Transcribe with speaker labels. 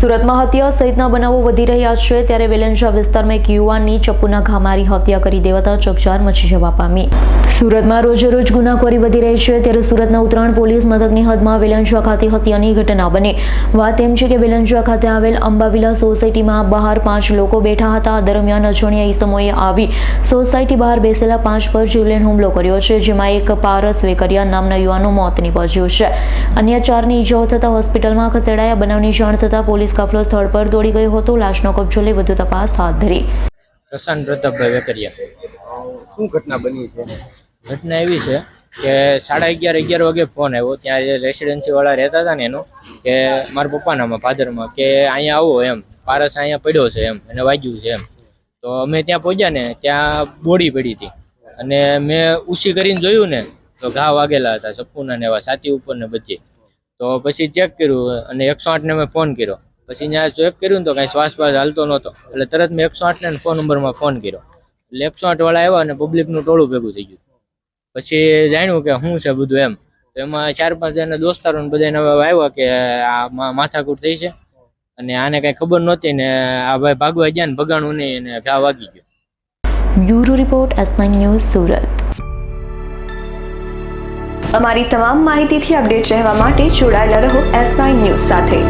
Speaker 1: સુરતમાં હત્યા સહિતના બનાવો વધી રહ્યા છે ત્યારે વેલંજા વિસ્તારમાં એક યુવાનની ચપ્પુના ઘા મારી હત્યા કરી દેવાતા ચકચાર મચી જવા પામી। સુરતમાં રોજે રોજ ગુનાખોરી વધી રહી છે ત્યારે સુરતના ઉત્તરાયણ પોલીસ મથકની હદમાં વેલંજા ખાતે હત્યાની ઘટના બની। વાત એમ છે કે વેલંજા ખાતે આવેલ અંબાવિલા સોસાયટીમાં બહાર 5 લોકો બેઠા હતા। દરમિયાન અજાણ્યા ઈસમોએ આવી સોસાયટી બહાર બેસેલા 5 પર જીવલેણ હુમલો કર્યો છે, જેમાં એક પારસ વેકરિયા નામના યુવાનનું મોત નીપજ્યું છે। અન્ય 4ની ઈજાઓ થતા હોસ્પિટલમાં ખસેડાયા। બનાવની જાણ થતા પોલીસ કાફલો સ્થળ પર દોડી ગયો હતો। લાશનો કબજો લઈ વધુ તપાસ હાથ ધરી।
Speaker 2: પ્રશાંત પ્રતાપભાઈ વેકરિયા।
Speaker 3: શું ઘટના બની છે?
Speaker 2: ઘટના એવી છે કે 11:30 વાગે ફોન આવ્યો। ત્યાં રેસિડેન્સી વાળા રહેતા હતા ને એનો કે મારા પપ્પાનામાં ફાધરમાં કે અહીંયા આવો એમ, પારસ અહીંયા પડ્યો છે એમ, એને વાગ્યું છે એમ। તો અમે ત્યાં પહોંચ્યા ને ત્યાં બોડી પડી હતી અને મેં ઉછી કરીને જોયું ને તો ઘા વાગેલા હતા ચપ્પુના ને એવા, છાતી ઉપર ને બધી। તો પછી ચેક કર્યું અને 108 ને મેં ફોન કર્યો। પછી ત્યાં ચેક કર્યું ને તો કાંઈ શ્વાસ હાલતો નહોતો, એટલે તરત મેં 108 ને ફોન નંબરમાં ફોન કર્યો। એટલે 108 વાળા આવ્યા અને પબ્લિકનું ટોળું ભેગું થઈ ગયું। પછી જાણ્યું કે શું છે બધું એમ। તો એમાં 4-5 જણા દોસ્તારો ને બધાને આવ્યા કે આ માથાકૂટ થઈ છે અને આને કાંઈ ખબર નહોતી ને આ ભાઈ ભાગવા ગયા ને ભગાણું નહીં અને ઘા વાગી ગયો।
Speaker 1: Bureau report S9 news Surat.
Speaker 4: અમારી તમામ માહિતીથી અપડેટ રહેવા માટે જોડાયેલા રહો S9 ન્યૂઝ સાથે।